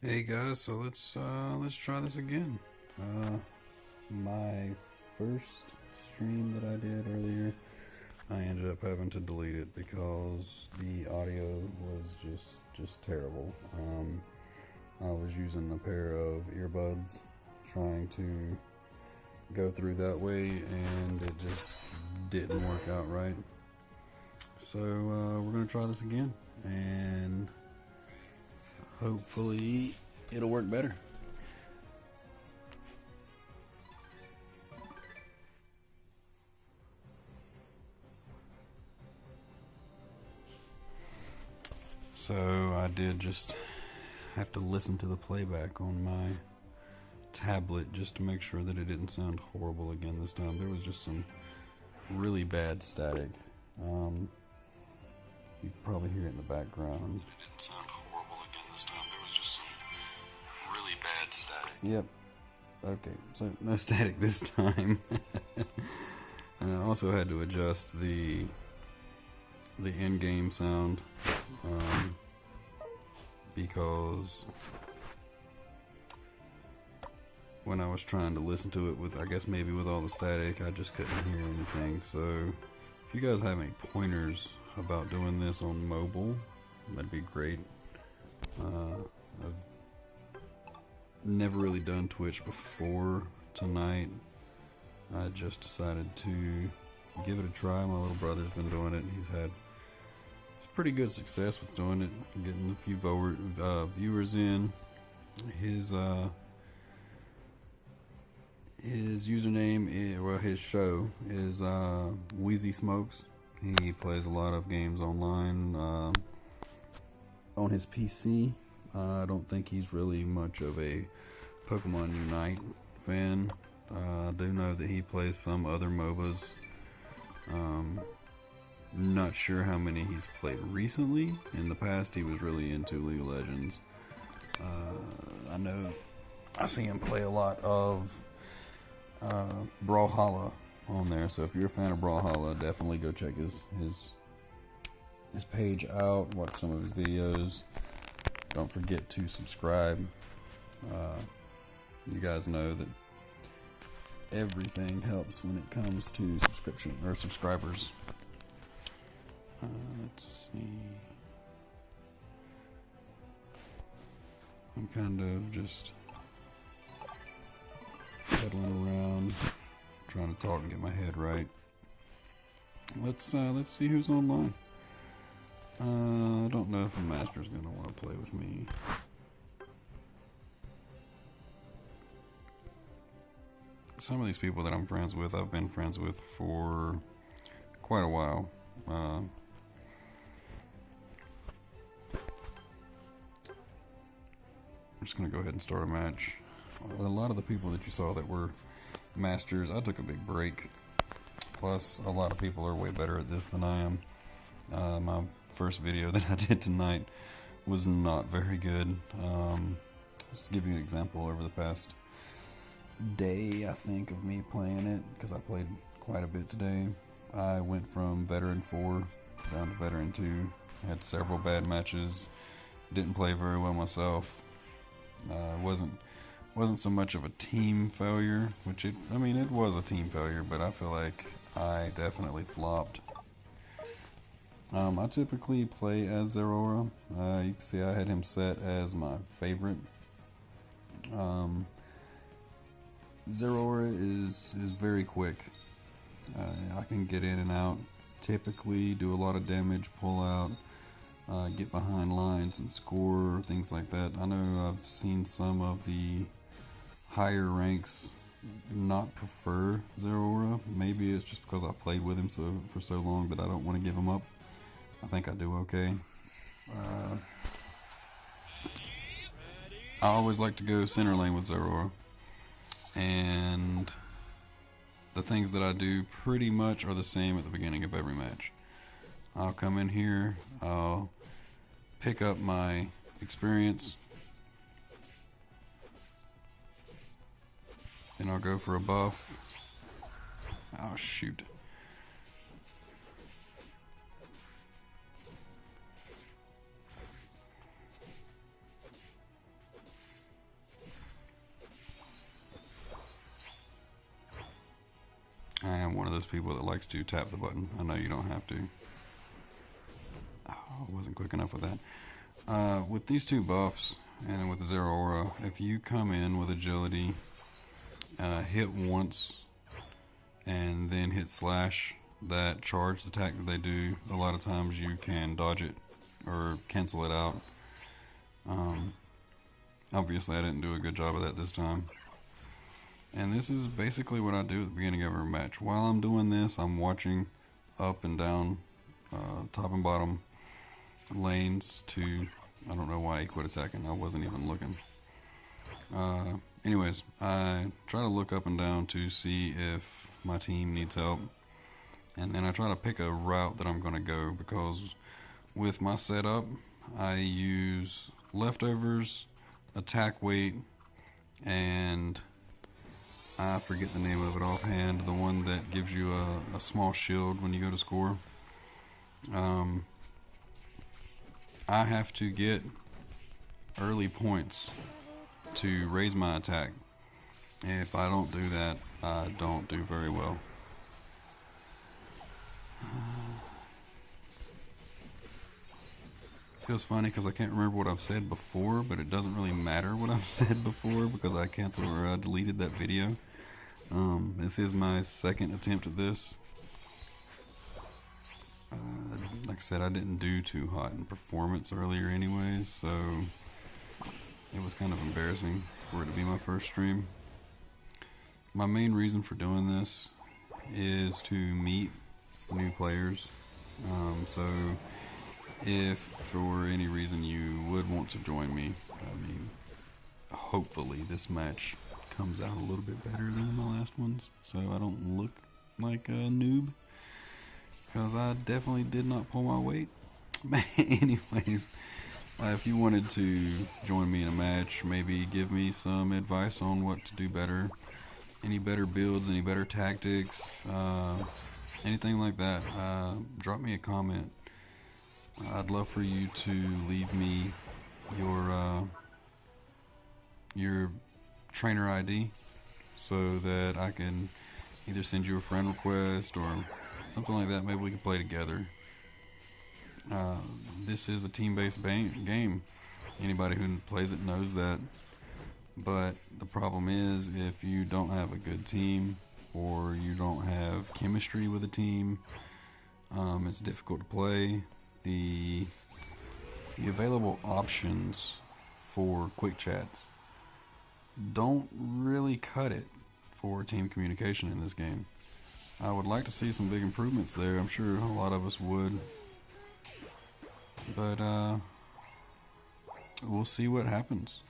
Hey guys, so let's try this again. My first stream that I did earlier, I ended up having to delete it because the audio was just terrible. I was using a pair of earbuds trying to go through that way, and it just didn't work out right. So we're gonna try this again, and hopefully it'll work better. So I did just have to listen to the playback on my tablet just to make sure that it didn't sound horrible again this time. There was just some really bad static. You can probably hear it in the background. It didn't sound horrible again this time. There was just some really bad static. Yep. Okay, so no static this time. And I also had to adjust the in-game sound because when I was trying to listen to it with, I guess maybe with all the static, I just couldn't hear anything. So if you guys have any pointers about doing this on mobile, that'd be great. I've never really done Twitch before tonight. I just decided to give it a try. My little brother's been doing it. He's had pretty good success with doing it, getting a few viewers in. His username, well, his show is Wheezy Smokes. He plays a lot of games online on his PC. I don't think he's really much of a Pokemon Unite fan. I do know that he plays some other MOBAs. Not sure how many he's played recently. In the past, he was really into League of Legends. I know I see him play a lot of Brawlhalla on there. So if you're a fan of Brawlhalla, definitely go check his page out. Watch some of his videos. Don't forget to subscribe. You guys know that everything helps when it comes to subscription or subscribers. Let's see. I'm kind of just pedaling around, trying to talk and get my head right. Let's see who's online. I don't know if a master's gonna want to play with me. Some of these people that I'm friends with, I've been friends with for quite a while. I'm just going to go ahead and start a match. A lot of the people that you saw that were masters, I took a big break. Plus, a lot of people are way better at this than I am. My first video that I did tonight was not very good. Just to give you an example, over the past day, I think, of me playing it, because I played quite a bit today, I went from Veteran 4 down to Veteran 2. Had several bad matches. Didn't play very well myself. Wasn't so much of a team failure, which it was a team failure, but I feel like I definitely flopped. I typically play as Zeraora. You can see I had him set as my favorite. Zeraora is very quick. I can get in and out, typically do a lot of damage, pull out, get behind lines and score, things like that. I know I've seen some of the higher ranks not prefer Zeraora. Maybe it's just because I played with him for so long that I don't want to give him up. I think I do okay. I always like to go center lane with Zeraora, and the things that I do pretty much are the same at the beginning of every match. I'll come in here, I'll pick up my experience, then I'll go for a buff. Oh shoot. those people that likes to tap the button. I know you don't have to. Oh, I wasn't quick enough with that. With these two buffs and with the Zero Aura, if you come in with agility, hit once, and then hit slash, that charged attack that they do, a lot of times you can dodge it or cancel it out. Obviously I didn't do a good job of that this time. And this is basically what I do at the beginning of every match. While I'm doing this, I'm watching up and down, top and bottom lanes to, I don't know why he quit attacking, I wasn't even looking. Anyways, I try to look up and down to see if my team needs help. And then I try to pick a route that I'm going to go, because with my setup, I use leftovers, attack weight, and I forget the name of it offhand, the one that gives you a small shield when you go to score. I have to get early points to raise my attack. If I don't do that, I don't do very well. Feels funny because I can't remember what I've said before, but it doesn't really matter what I've said before because I canceled or I deleted that video. This is my second attempt at this. Like I said, I didn't do too hot in performance earlier anyways, so it was kind of embarrassing for it to be my first stream. My main reason for doing this is to meet new players. So if for any reason you would want to join me, I mean, hopefully this match comes out a little bit better than the last ones, so I don't look like a noob, because I definitely did not pull my weight. Anyways, if you wanted to join me in a match, maybe give me some advice on what to do better, any better builds, any better tactics, anything like that, drop me a comment. I'd love for you to leave me your trainer ID so that I can either send you a friend request or something like that. Maybe we can play together. This is a team-based game. Anybody who plays it knows that. But the problem is, if you don't have a good team or you don't have chemistry with a team, it's difficult to play. The available options for quick chats don't really cut it for team communication in this game. I would like to see some big improvements there. I'm sure a lot of us would. But we'll see what happens.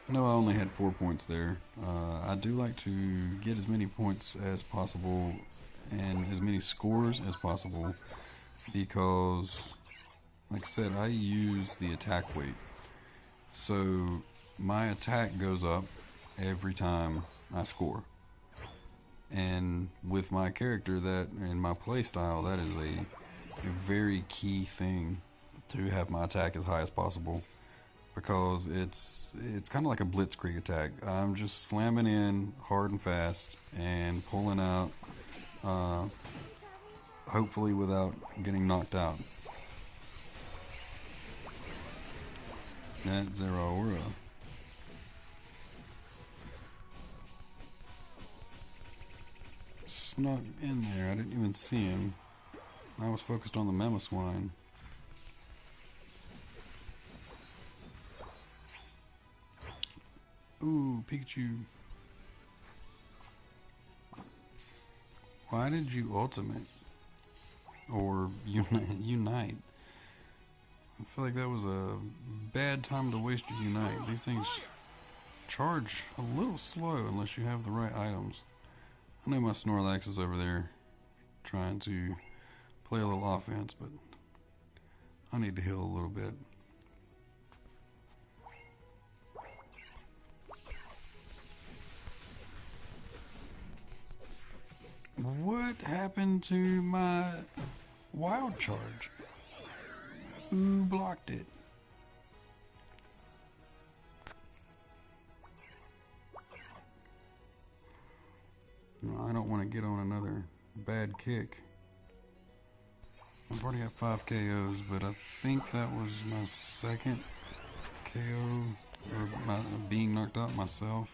No, I only had 4 points there. I do like to get as many points as possible and as many scores as possible, because, like I said, I use the attack weight. So my attack goes up every time I score. And with my character, that and my play style, that is a very key thing, to have my attack as high as possible. Because it's kind of like a blitzkrieg attack. I'm just slamming in hard and fast and pulling out, hopefully without getting knocked out. That Zero Aura. Snuck in there. I didn't even see him. I was focused on the Mamoswine. Ooh, Pikachu. Why did you ultimate? Or unite? I feel like that was a bad time to waste your unite. These things charge a little slow unless you have the right items. I know my Snorlax is over there trying to play a little offense, but I need to heal a little bit. What happened to my wild charge? Who blocked it? I don't want to get on another bad kick. I've already got 5 KOs, but I think that was my second KO, or being knocked out myself.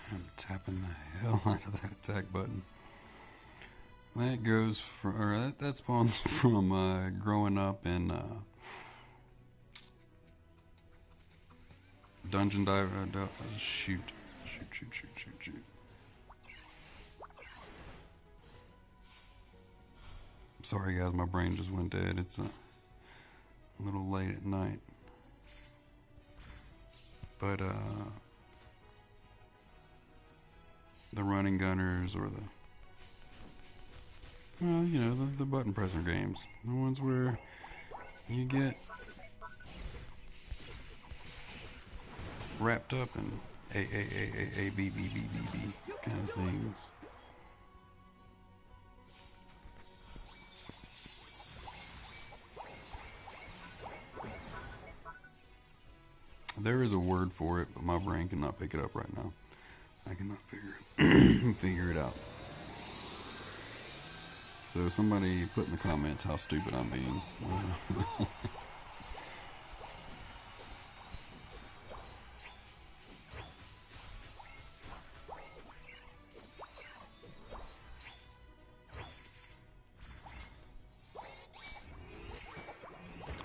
I'm tapping the hell out of that attack button. That goes from, or that spawns from growing up in Dungeon Diver. Shoot. Sorry guys, my brain just went dead. It's a little late at night. But the running gunners, or the button presser games, the ones where you get wrapped up in A B kind of things. There is a word for it, but my brain cannot pick it up right now. I cannot figure it out. So somebody put in the comments how stupid I'm being.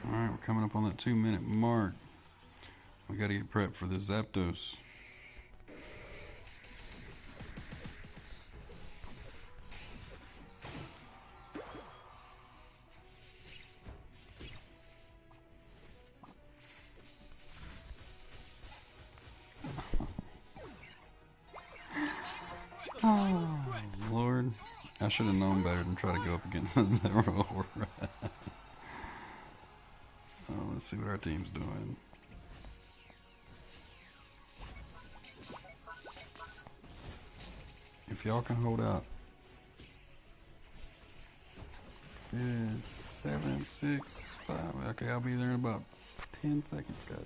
Alright, we're coming up on that 2-minute mark. We gotta get prepped for this Zapdos. Oh, Lord. I should have known better than try to go up against that Zero. Oh, let's see what our team's doing. If y'all can hold out. 7, 6, 5. Okay, I'll be there in about 10 seconds, guys.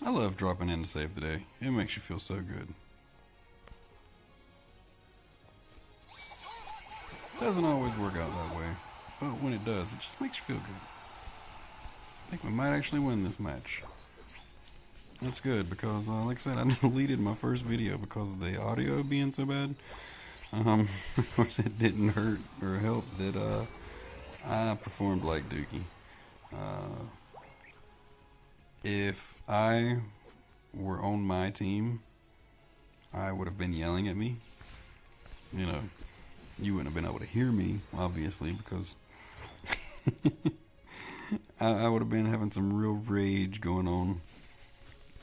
I love dropping in to save the day. It makes you feel so good. Doesn't always work out that way, but when it does, it just makes you feel good. I think we might actually win this match. That's good, because like I said, I deleted my first video because of the audio being so bad. Of course it didn't hurt or help that I performed like Dookie. If I were on my team, I would have been yelling at me. You know, you wouldn't have been able to hear me, obviously, because I would have been having some real rage going on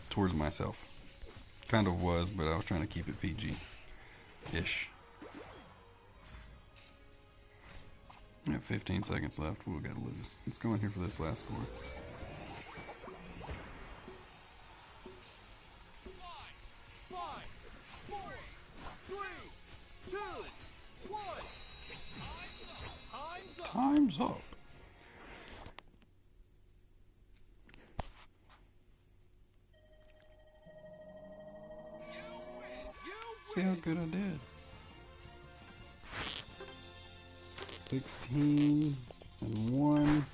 towards myself. Kind of was, but I was trying to keep it PG-ish. We have 15 seconds left. We'll gotta lose. Let's go in here for this last score. Time's up. See how good I did. 16 and 1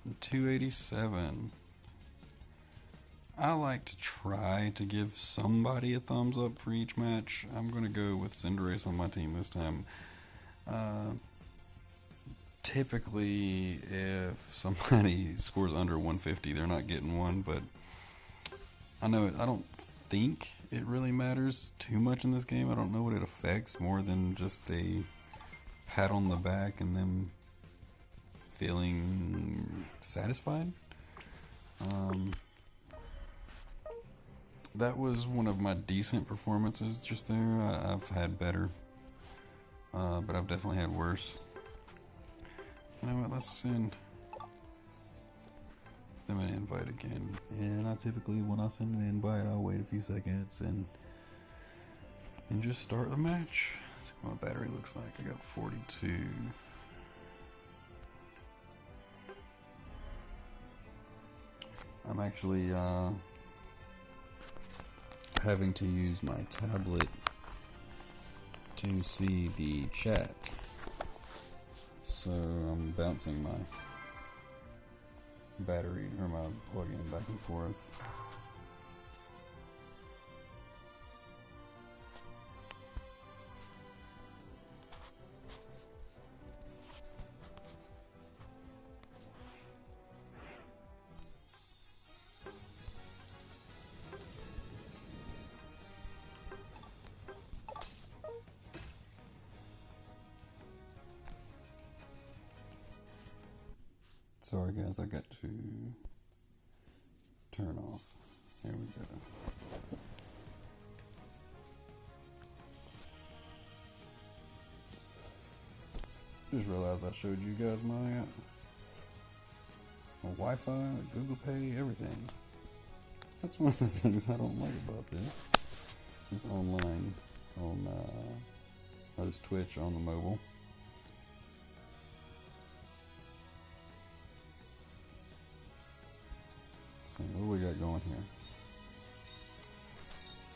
and 287. I like to try to give somebody a thumbs up for each match. I'm going to go with Cinderace on my team this time. typically, if somebody scores under 150, they're not getting one, but I don't think it really matters too much in this game. I don't know what it affects more than just a pat on the back and them feeling satisfied. That was one of my decent performances just there. I've had better, but I've definitely had worse. You know what, let's send them an invite again. And I typically, when I send an invite, I'll wait a few seconds and just start the match. Let's see what my battery looks like. I got 42. I'm actually having to use my tablet to see the chat. So I'm bouncing my battery or my plug-in back and forth. Sorry guys, I got to turn off. There we go. Just realized I showed you guys my Wi-Fi, Google Pay, everything. That's one of the things I don't like about this online on this Twitch on the mobile. So what do we got going here?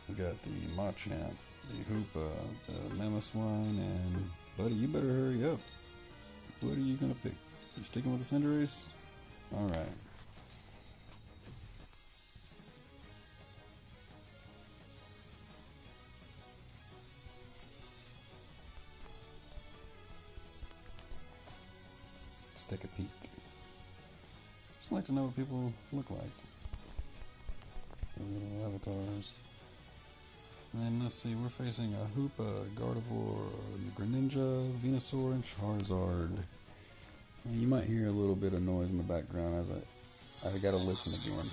We got the Machamp, the Hoopa, the Mamoswine, and buddy, you better hurry up. What are you gonna pick? You sticking with the Cinderace? Alright. Let's take a peek. Just like to know what people look like. Their little avatars. And then let's see, we're facing a Hoopa, Gardevoir, Greninja, Venusaur, and Charizard. And you might hear a little bit of noise in the background as I gotta listen again.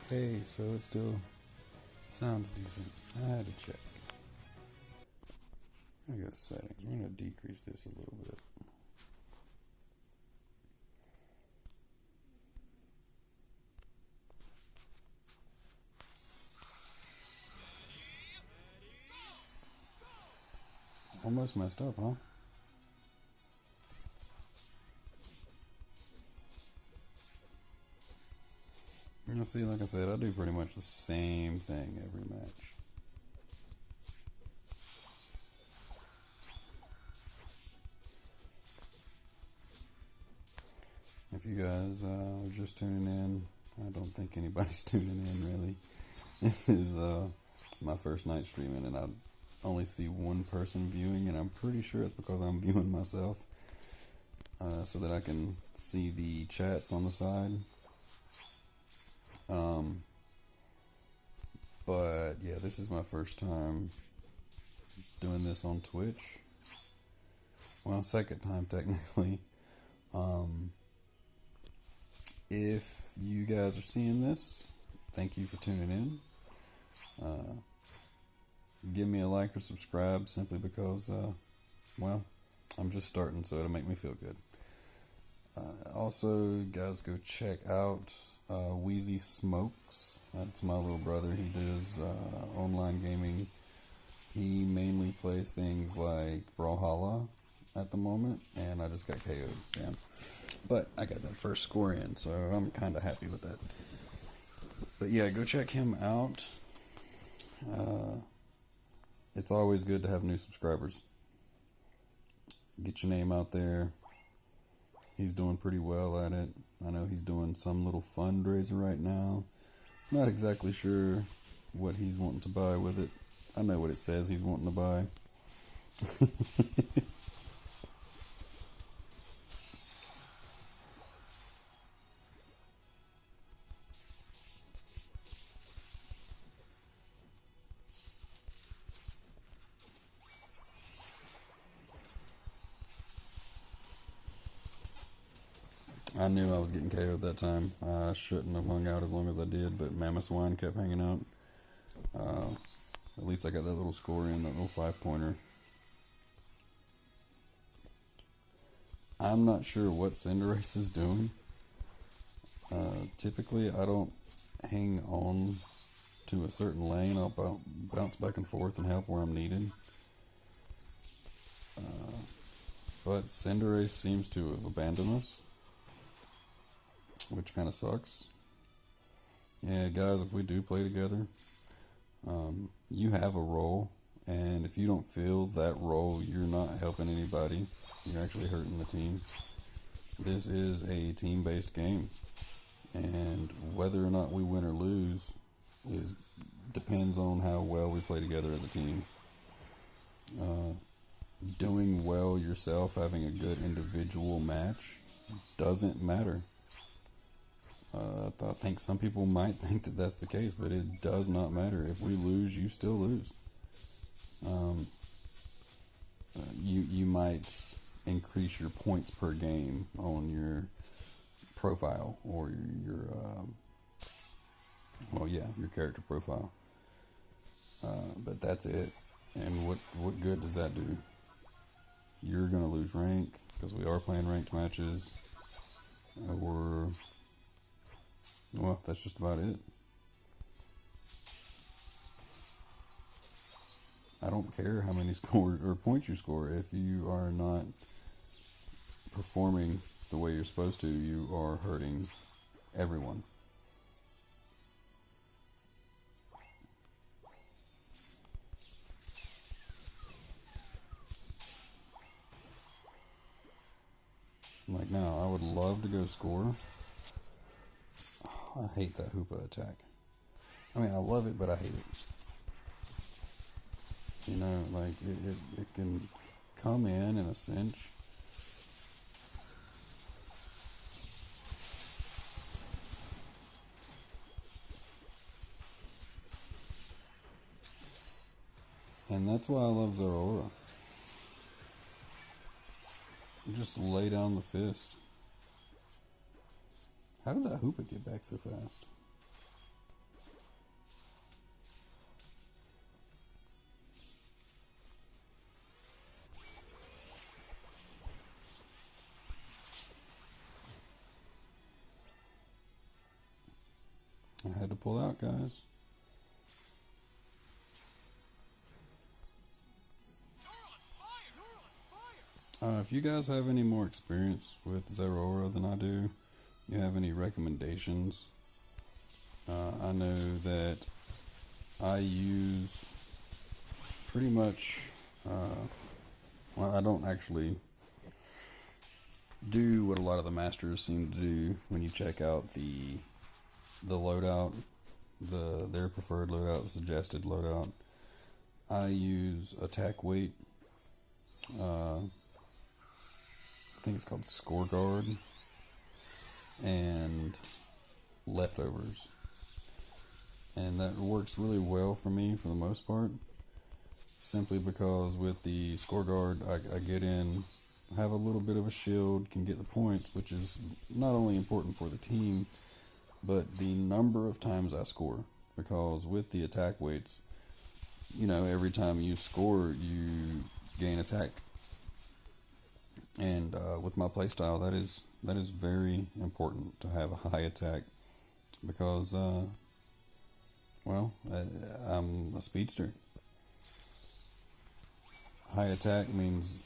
Okay, so it still sounds decent. I had to check. I go to settings. We're gonna decrease this a little bit. Almost messed up, huh? You'll see, like I said, I do pretty much the same thing every match. If you guys are just tuning in, I don't think anybody's tuning in really. This is my first night streaming, and I only see one person viewing, and I'm pretty sure it's because I'm viewing myself, so that I can see the chats on the side. But yeah, this is my first time doing this on Twitch. Well, second time technically. If you guys are seeing this, thank you for tuning in. Give me a like or subscribe simply because, well, I'm just starting, so it'll make me feel good. Also, guys, go check out Wheezy Smokes. That's my little brother. He does online gaming. He mainly plays things like Brawlhalla at the moment, and I just got KO'd. Yeah. But I got that first score in, so I'm kind of happy with that. But yeah, go check him out. It's always good to have new subscribers. Get your name out there. He's doing pretty well at it. I know he's doing some little fundraiser right now. Not exactly sure what he's wanting to buy with it. I know what it says he's wanting to buy. I knew I was getting KO'd that time. I shouldn't have hung out as long as I did, but Mammoth Swine kept hanging out. At least I got that little score in, that little 5-pointer. I'm not sure what Cinderace is doing. Typically, I don't hang on to a certain lane. I'll bounce back and forth and help where I'm needed. But Cinderace seems to have abandoned us, which kind of sucks. Yeah, guys, if we do play together, you have a role, and if you don't feel that role, you're not helping anybody. You're actually hurting the team. This is a team-based game, and whether or not we win or lose depends on how well we play together as a team. Doing well yourself, having a good individual match, doesn't matter. I think some people might think that that's the case, but it does not matter. If we lose, you still lose. You might increase your points per game on your profile or your character profile. But that's it. And what good does that do? You're gonna lose rank because we are playing ranked matches. Well, that's just about it. I don't care how many score or points you score. If you are not performing the way you're supposed to, you are hurting everyone. Like now, I would love to go score. I hate that Hoopa attack. I mean, I love it, but I hate it. You know, like, it can come in a cinch. And that's why I love Zeraora. Just lay down the fist. How did that Hoopa get back so fast? I had to pull out, guys. If you guys have any more experience with Zeraora than I do, you have any recommendations? I know that I use pretty much, well, I don't actually do what a lot of the masters seem to do when you check out the loadout, their preferred loadout, the suggested loadout. I use attack weight. I think it's called Score Guard and Leftovers, and that works really well for me for the most part, simply because with the Score Guard I get in, have a little bit of a shield, can get the points, which is not only important for the team but the number of times I score, because with the attack weights, you know, every time you score you gain attack. And with my playstyle, that is very important to have a high attack, because I'm a speedster. High attack means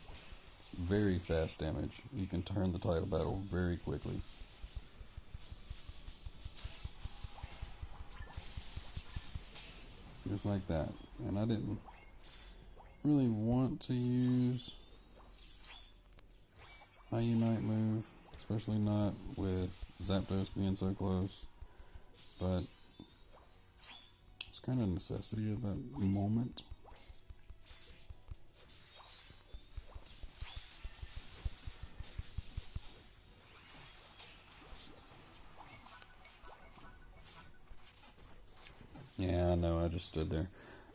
very fast damage. You can turn the tide of battle very quickly. Just like that. And I didn't really want to use my Unite move, especially not with Zapdos being so close, but it's kind of a necessity at that moment. Yeah, I know. I just stood there.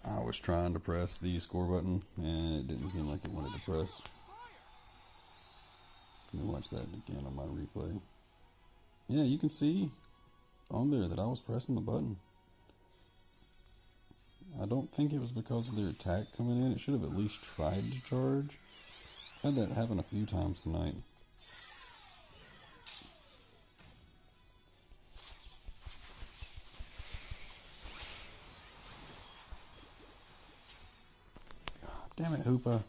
I was trying to press the score button, and it didn't seem like it wanted to press. Let me watch that again on my replay. Yeah, you can see on there that I was pressing the button. I don't think it was because of their attack coming in. It should have at least tried to charge. I've had that happen a few times tonight. Damn it, Hoopa.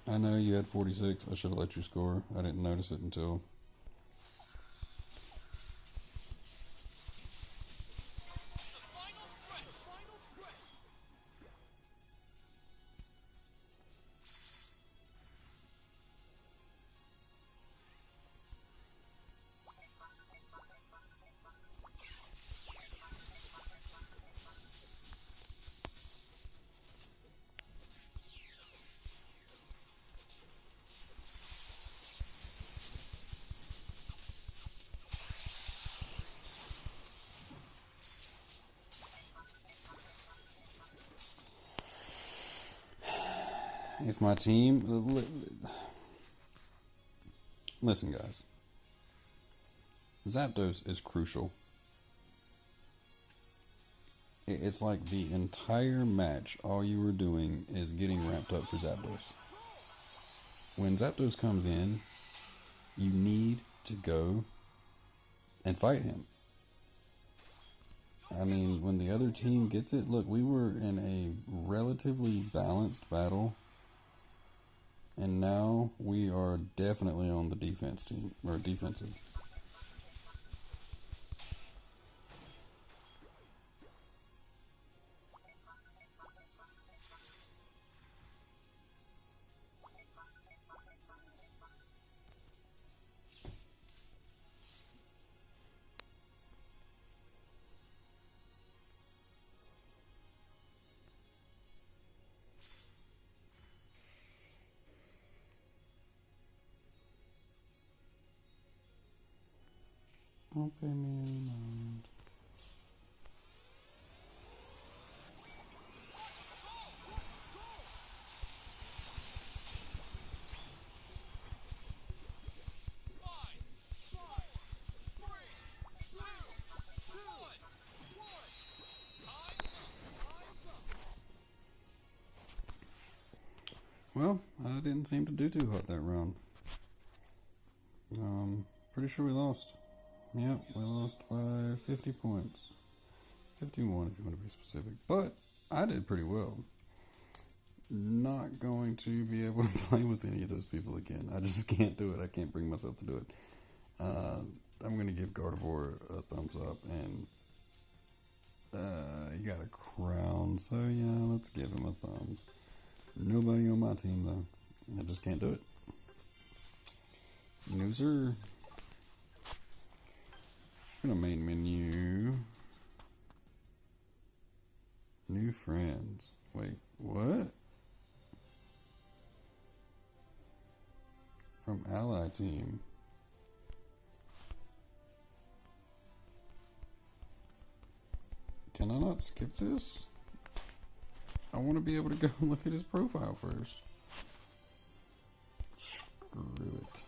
I know you had 46. I should have let you score. I didn't notice it until... If my team... Listen, guys. Zapdos is crucial. It's like the entire match, all you were doing is getting ramped up for Zapdos. When Zapdos comes in, you need to go and fight him. I mean, when the other team gets it, look, we were in a relatively balanced battle, and now we are definitely on the defense team, or defensive. Don't pay me any mind. Well, I didn't seem to do too hot that round. Pretty sure we lost. Yep, we lost by 50 points. 51 if you want to be specific. But I did pretty well. Not going to be able to play with any of those people again. I just can't do it. I can't bring myself to do it. I'm going to give Gardevoir a thumbs up. And he got a crown. So yeah, let's give him a thumbs. Nobody on my team though. I just can't do it. No sir. Go to main menu. New friends. Wait, what? From ally team. Can I not skip this? I want to be able to go look at his profile first. Screw it.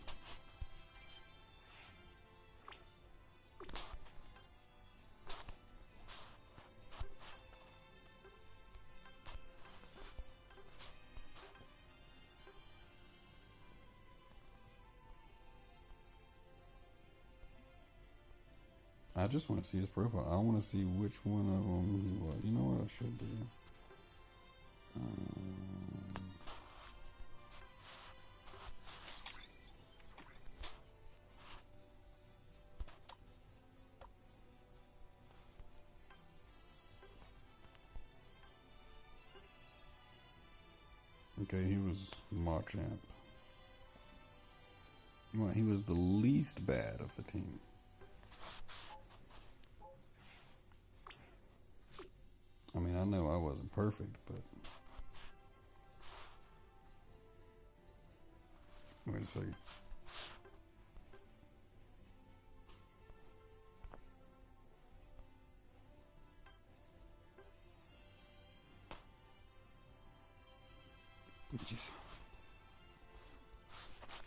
I just want to see his profile. I want to see which one of them he was. You know what I should do? Okay, he was Machamp. Well, he was the least bad of the team. I mean, I know I wasn't perfect, but wait a second. Jeez.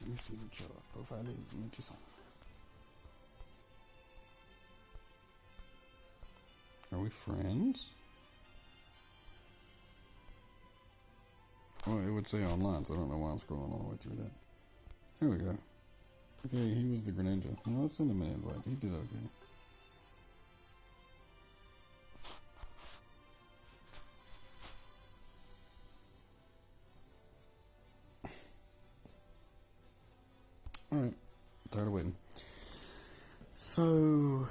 Let me see what your profile is. Are we friends? Oh, it would say online, so I don't know why I'm scrolling all the way through that. There we go. Okay, he was the Greninja. Well, let's send him an invite. He did okay. Alright, tired of waiting. So,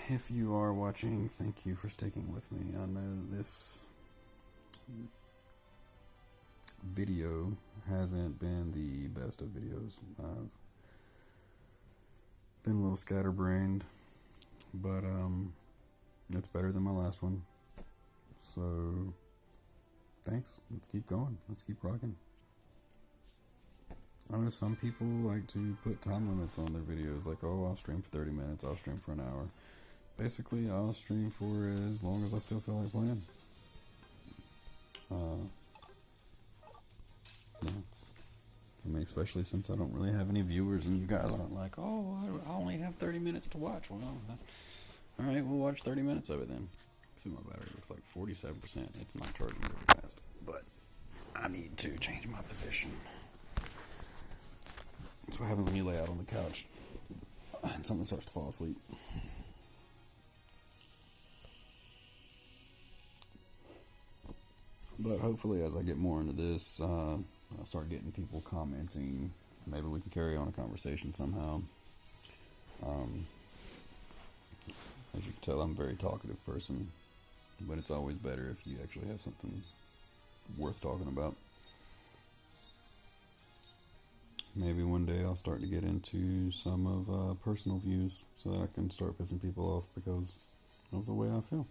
if you are watching, thank you for sticking with me. I know this video hasn't been the best of videos. I've been a little scatterbrained, but it's better than my last one. So, thanks. Let's keep going. Let's keep rocking. I know some people like to put time limits on their videos, like, oh, I'll stream for 30 minutes, I'll stream for an hour. Basically, I'll stream for as long as I still feel like playing. Yeah. I mean, especially since I don't really have any viewers, and you guys aren't like, oh, I only have 30 minutes to watch. Well, alright, we'll watch 30 minutes of it then. See, my battery looks like 47%. It's not charging very fast, but I need to change my position. That's what happens when you lay out on the couch and someone starts to fall asleep. But hopefully, as I get more into this, I'll start getting people commenting. Maybe we can carry on a conversation somehow. As you can tell, I'm a very talkative person, but it's always better if you actually have something worth talking about. Maybe one day I'll start to get into some of personal views so that I can start pissing people off because of the way I feel.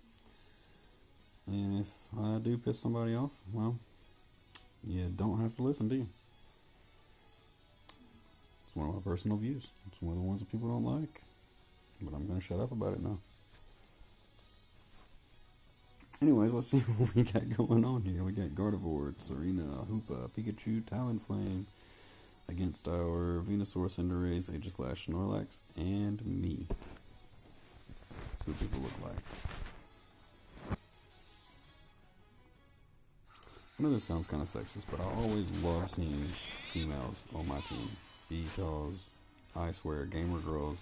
And if I do piss somebody off, well, you don't have to listen, do you? It's one of my personal views. It's one of the ones that people don't like. But I'm going to shut up about it now. Anyways, let's see what we got going on here. We got Gardevoir, Serena, Hoopa, Pikachu, Talonflame against our Venusaur, Cinderace, Aegislash, Snorlax, and me. Let's see what people look like. I know this sounds kind of sexist, but I always love seeing females on my team because I swear, gamer girls,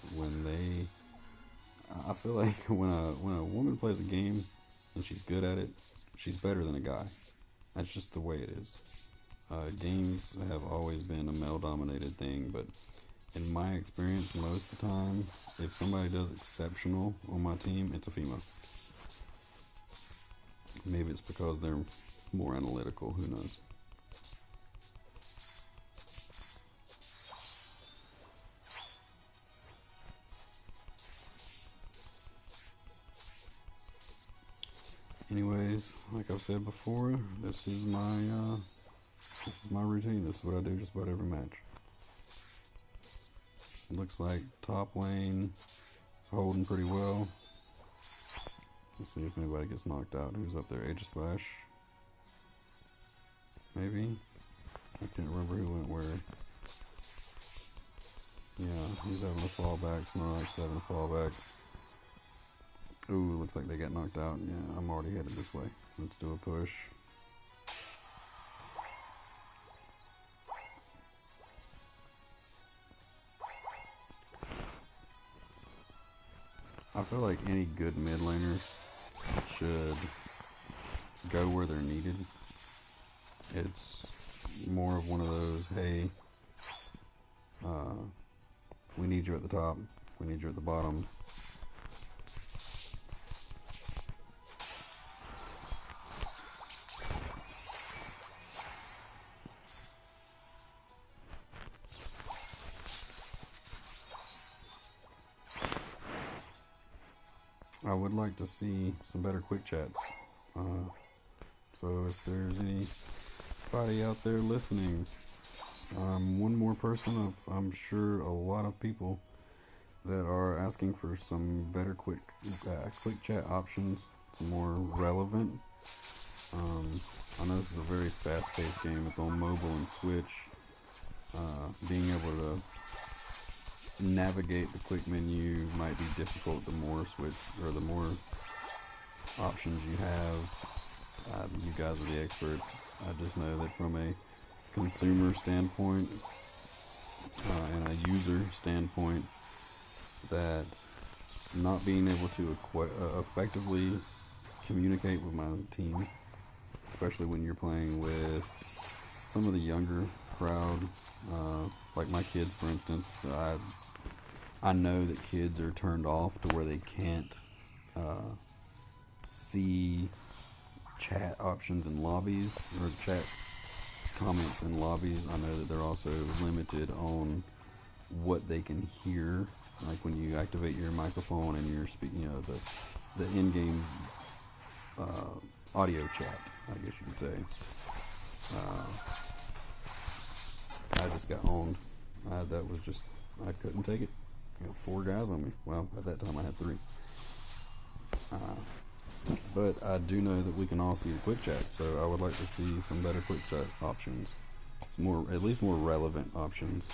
I feel like when a woman plays a game and she's good at it, she's better than a guy. That's just the way it is. Games have always been a male-dominated thing, but in my experience, most of the time, if somebody does exceptional on my team, it's a female. Maybe it's because they're more analytical, who knows. Anyways, like I've said before, this is my routine. This is what I do just about every match. It looks like top lane is holding pretty well. Let's see if anybody gets knocked out. Who's up there? Aegislash? Maybe? I can't remember who went where. Yeah, he's having a fallback. Snorlax having a fallback. Ooh, looks like they got knocked out. Yeah, I'm already headed this way. Let's do a push. I feel like any good mid laner should go where they're needed. It's more of one of those, hey, we need you at the top, we need you at the bottom. I would like to see some better quick chats. So if there's anybody out there listening, one more person of, I'm sure, a lot of people that are asking for some better quick chat options, some more relevant. I know this is a very fast-paced game. It's on mobile and Switch. Being able to navigate the quick menu might be difficult. The more Switch or the more options you have, you guys are the experts. I just know that from a consumer standpoint and a user standpoint, that not being able to effectively communicate with my team, especially when you're playing with some of the younger crowd, like my kids, for instance. I know that kids are turned off to where they can't see chat options in lobbies or chat comments in lobbies. I know that they're also limited on what they can hear, like when you activate your microphone and you're speaking, you know, the in-game audio chat, I guess you could say. I just got owned. That was just, I couldn't take it. You know, 4 guys on me. Well, at that time I had 3. But I do know that we can all see the quick chat, so I would like to see some better quick chat options. Some more, at least more relevant options.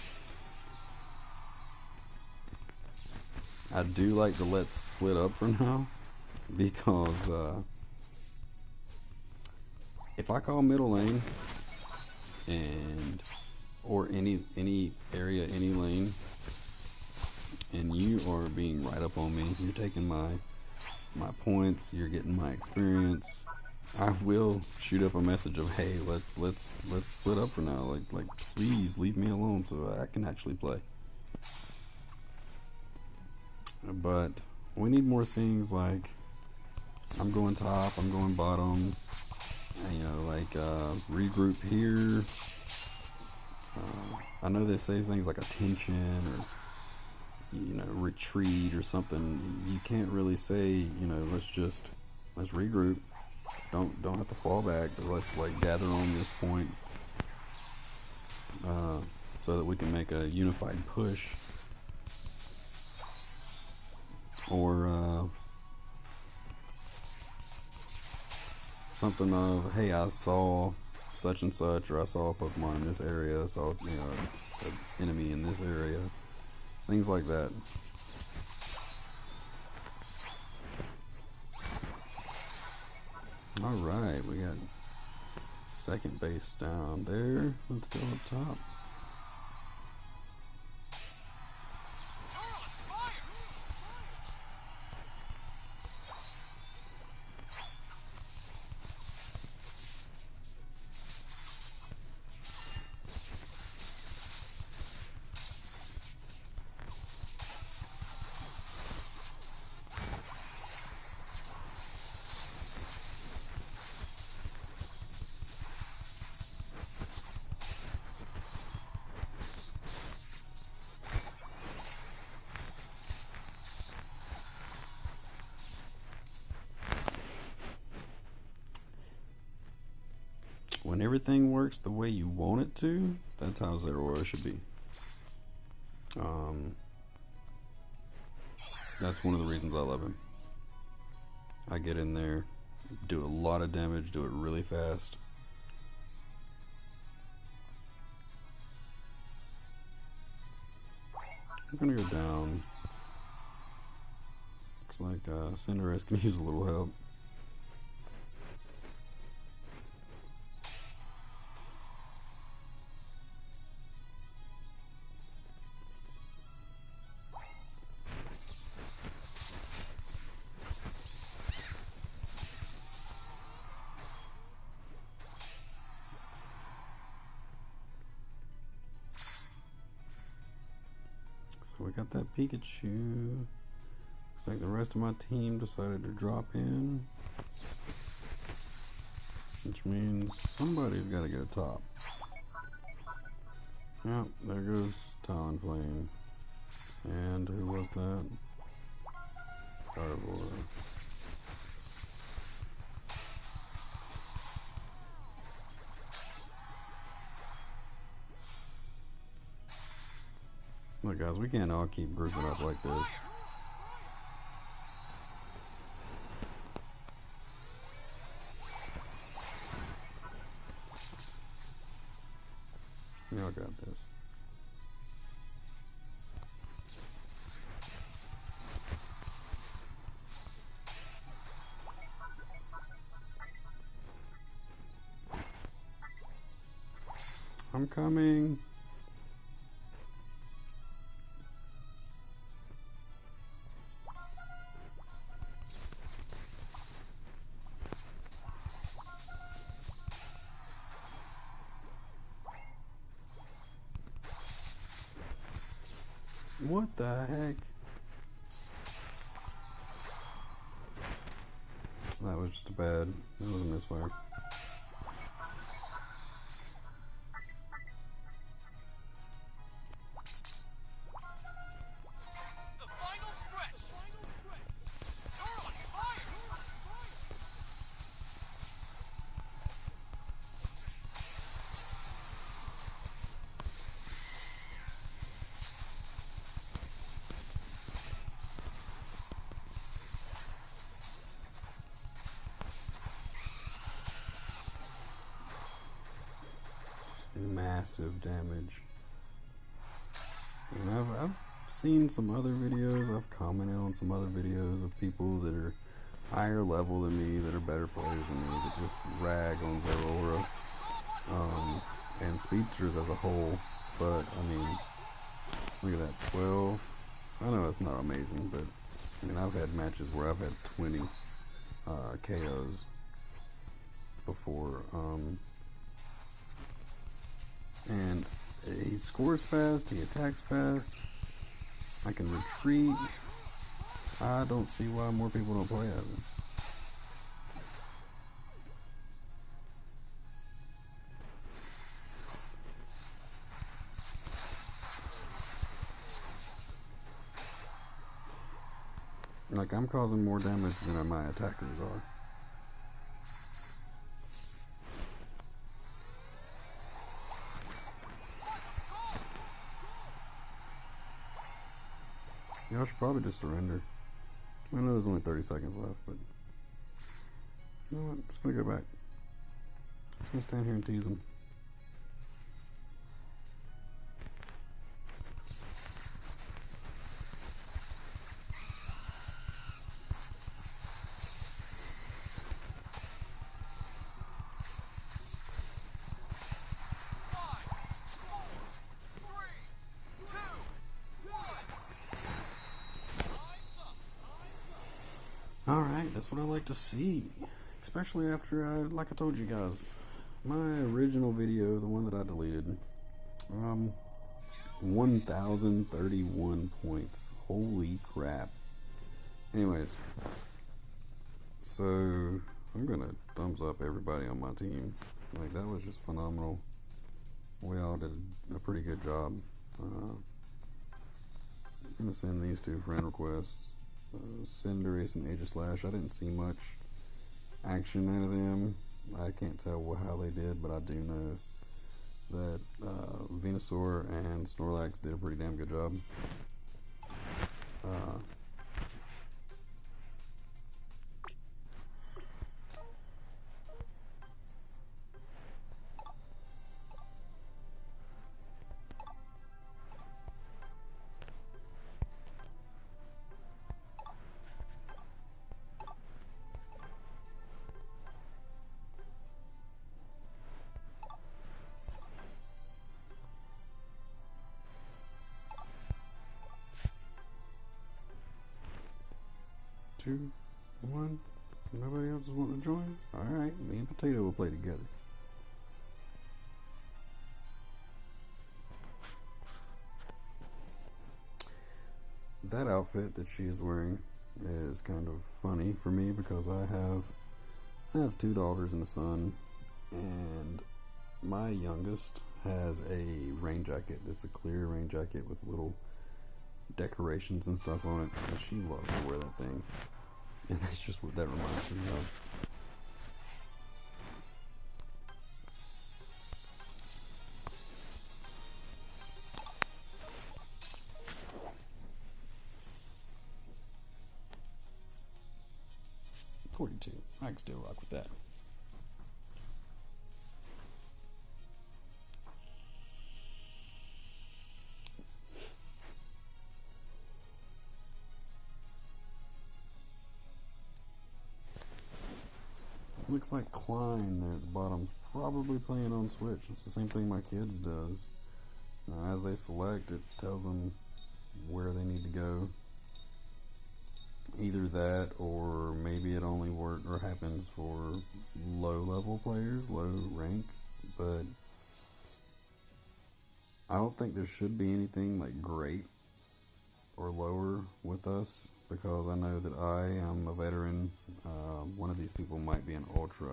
I do like the let's split up for now, because if I call middle lane and or any area, any lane, and you are being right up on me, you're taking my points, you're getting my experience, I will shoot up a message of, hey, let's split up for now. Like please leave me alone so I can actually play. But we need more things like I'm going top, I'm going bottom, you know, like regroup here. I know they say things like attention or, you know, retreat or something. You can't really say, you know, let's regroup. Don't have to fall back, but let's like gather on this point so that we can make a unified push. Or something of, hey, I saw such and such, or I saw a Pokemon in this area, I saw, you know, an enemy in this area, things like that. Alright, we got second base down there. Let's go up top. When everything works the way you want it to, that's how Zeraora should be. That's one of the reasons I love him. I get in there, do a lot of damage, do it really fast. I'm gonna go down. Looks like Cinderace can use a little help. So we got that Pikachu. Looks like the rest of my team decided to drop in, which means somebody's got to go top. Yep, there goes Talonflame. And who was that? carnivore. Look, guys, we can't all keep grouping up like this. Y'all got this. I'm coming. What the heck? That was just that was a misfire. Massive damage. And I've seen some other videos, I've commented on some other videos of people that are higher level than me, that are better players than me, that just rag on Zeraora, and speedsters as a whole. But I mean, look at that, 12. I know it's not amazing, but I mean, I've had matches where I've had 20 KOs before. And he scores fast, he attacks fast, I can retreat. I don't see why more people don't play as him. Like, I'm causing more damage than my attackers are. Y'all should probably just surrender. I know there's only 30 seconds left, but you know what? I'm just gonna go back. I'm just gonna stand here and tease them. Alright, that's what I like to see. Especially after like I told you guys, my original video, the one that I deleted, 1,031 points. Holy crap. Anyways, so I'm gonna thumbs up everybody on my team. Like, that was just phenomenal. We all did a pretty good job. I'm gonna send these two friend requests. Cinderace and Aegislash. I didn't see much action out of them. I can't tell how they did, but I do know that Venusaur and Snorlax did a pretty damn good job. Two, one. Nobody else is wanting to join? Alright, me and Potato will play together. That outfit that she is wearing is kind of funny for me because I have two daughters and a son, and my youngest has a rain jacket. It's a clear rain jacket with little decorations and stuff on it. And she loves to wear that thing. And that's just what that reminds me of. $42. I can still rock with that. Looks like Klein there at the bottom's probably playing on Switch. It's the same thing my kids does. As they select, it tells them where they need to go. Either that, or maybe it only works or happens for low level players, low rank. But I don't think there should be anything like great or lower with us, because I know that I am a veteran. One of these people might be an ultra.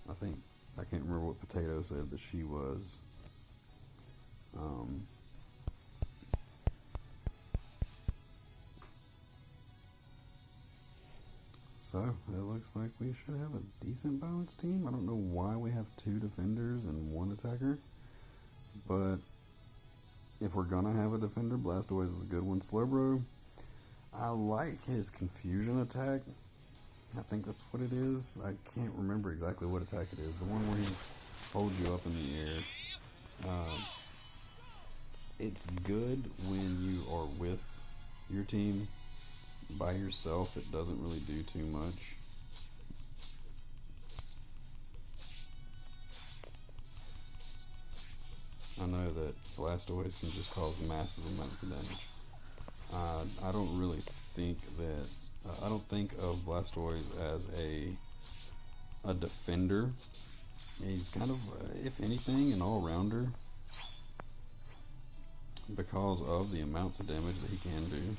I can't remember what Potato said that she was. So it looks like we should have a decent balanced team. I don't know why we have 2 defenders and 1 attacker, but if we're gonna have a defender, Blastoise is a good one. Slowbro, I like his confusion attack. I think that's what it is. I can't remember exactly what attack it is. The one where he holds you up in the air. It's good when you are with your team. By yourself, it doesn't really do too much. I know that Blastoise can just cause massive amounts of damage. I don't really think that I don't think of Blastoise as a defender. He's kind of, if anything, an all-rounder, because of the amounts of damage that he can do.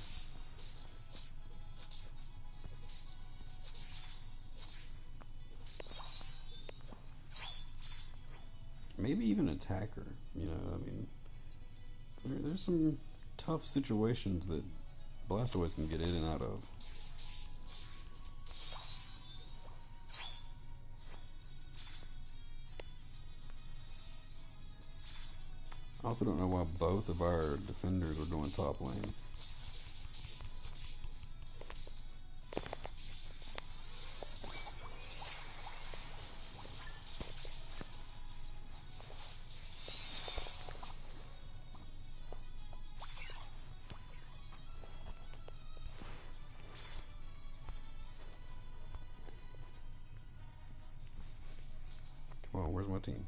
Maybe even attacker. You know, I mean, there's some tough situations that Blastoise can get in and out of. I also don't know why both of our defenders are going top lane. Come on, where's my team?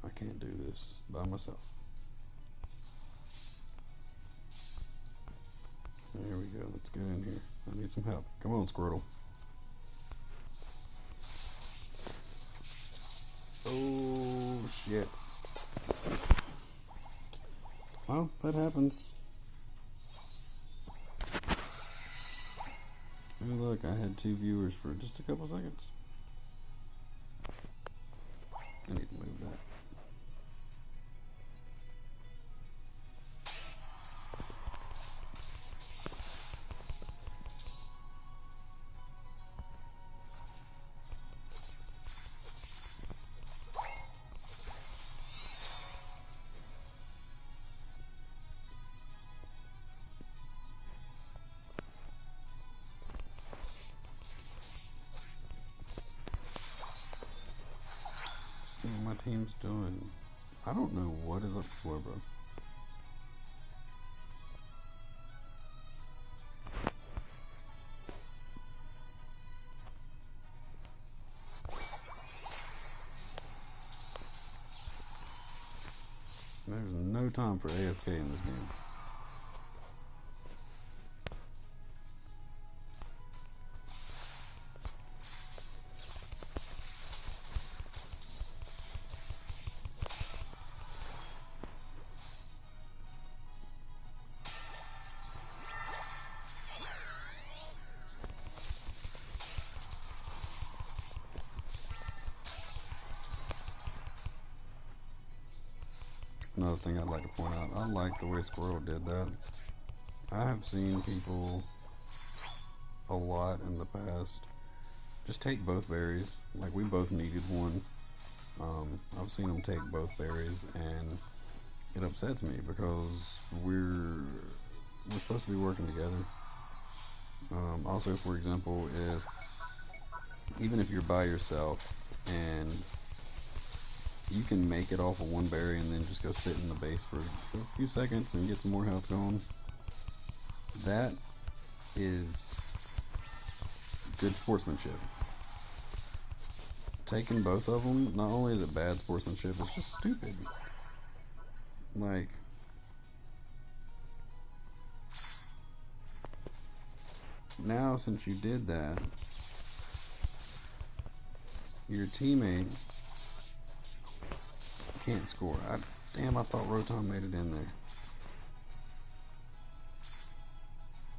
I can't do this by myself. There we go. Let's get in here. I need some help. Come on, Squirtle. Oh, shit. Well, that happens. Oh, look, I had 2 viewers for just a couple seconds. I need to move that. See what my team's doing. I don't know what is up with Slowbro. There's no time for AFK in this game. Another thing I'd like to point out, I like the way Squirrel did that. I have seen people a lot in the past just take both berries. Like, we both needed one. I've seen them take both berries, and it upsets me because we're supposed to be working together. Also, for example, even if you're by yourself and you can make it off of one berry and then just go sit in the base for a few seconds and get some more health going, that is good sportsmanship. Taking both of them, not only is it bad sportsmanship, it's just stupid. Like, now since you did that, your teammate can't score. Damn, I thought Rotom made it in there.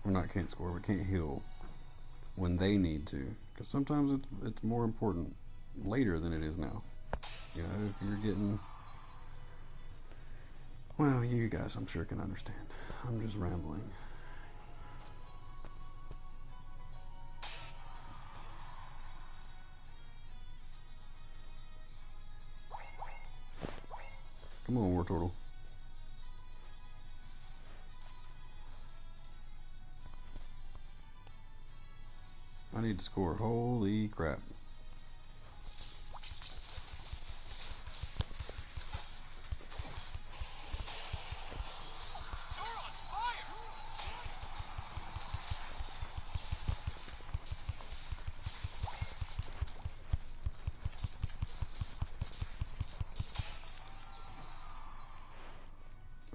Or not can't score, but can't heal when they need to. Because sometimes it's more important later than it is now. You know, if you're getting... Well, you guys I'm sure can understand. I'm just rambling. Come on, Wartortle. I need to score. Holy crap.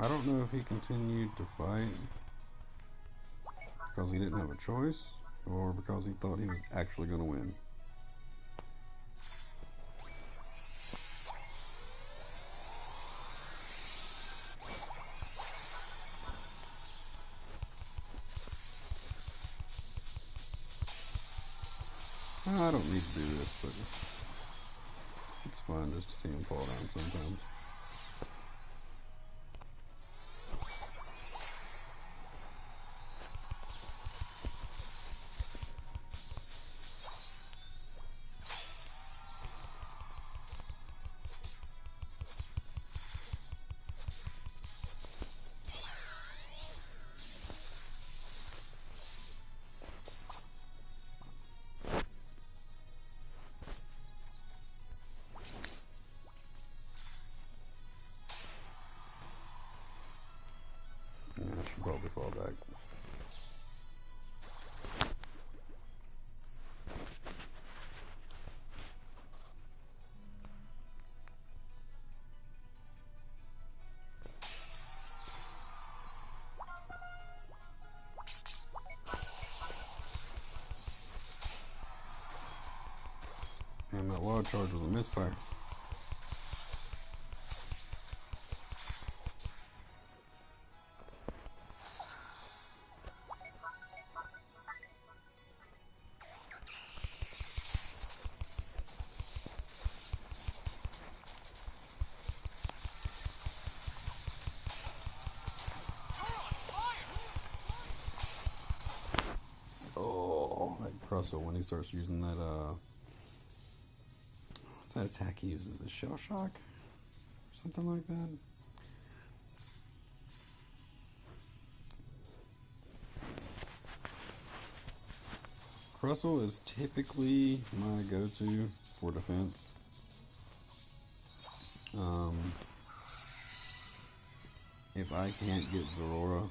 I don't know if he continued to fight because he didn't have a choice or because he thought he was actually going to win. I don't need to do this, but it's fun just to see him fall down sometimes. Yeah, I should probably fall back. And that wild charge was a misfire. Oh, that Crustle when he starts using that what's that attack he uses? A Shell Shock? Something like that? Crustle is typically my go-to for defense. If I can't get Zorora,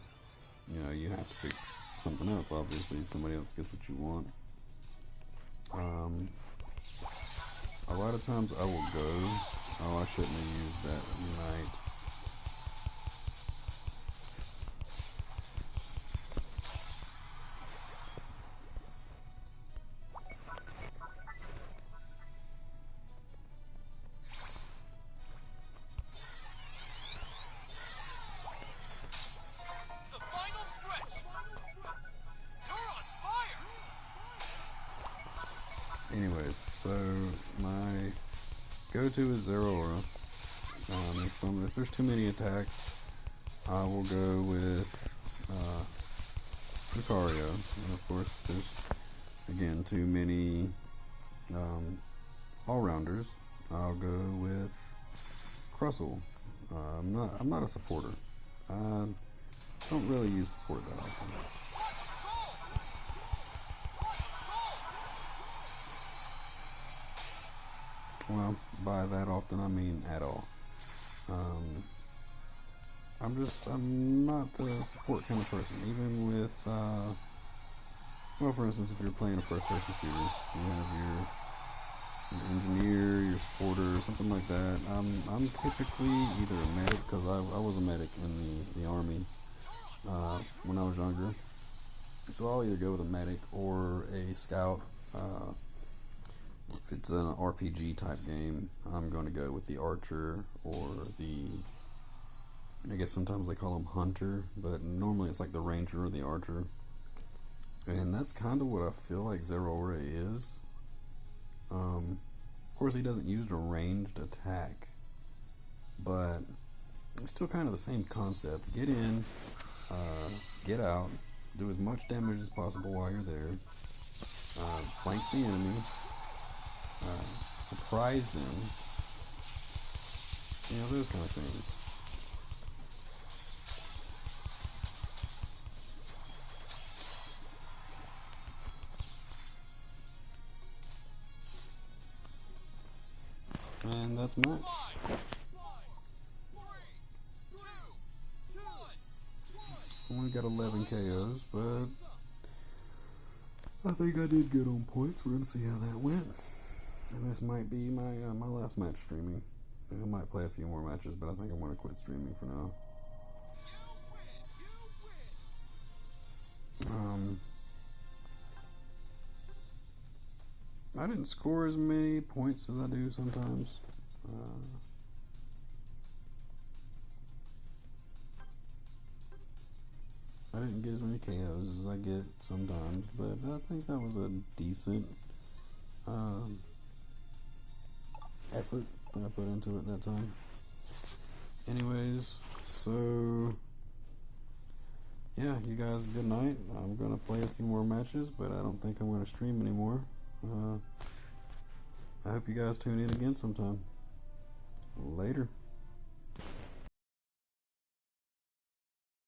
you know, you have to pick something else, obviously. Somebody else gets what you want. A lot of times I will go, oh, I shouldn't have used that Unite. Anyways, so my go-to is Zeraora. If there's too many attacks, I will go with Lucario. And of course, there's again too many all-rounders. I'll go with Crustle. I'm not a supporter. I don't really use support that often. Well, by that often I mean at all. I'm not the support kind of person. Even with, well, for instance, if you're playing a first-person shooter, you have your engineer, your supporter, something like that. I'm typically either a medic, because I was a medic in the army when I was younger. So I'll either go with a medic or a scout. If it's an RPG type game, I'm going to go with the archer or I guess sometimes they call him hunter, but normally it's like the ranger or the archer. And that's kind of what I feel like rAtLhEd is. Of course, he doesn't use a ranged attack, but it's still kind of the same concept. Get in, get out, do as much damage as possible while you're there, flank the enemy, surprise them, those kind of things. And that's match. Only got 11 KOs, but I think I did good on points. We're gonna see how that went. And this might be my last match streaming. I might play a few more matches, but I think I'm gonna quit streaming for now. I didn't score as many points as I do sometimes. I didn't get as many KOs as I get sometimes, but I think that was a decent effort that I put into it that time. Anyways, so yeah, you guys, good night. I'm gonna play a few more matches, but I don't think I'm gonna stream anymore. I hope you guys tune in again sometime. Later.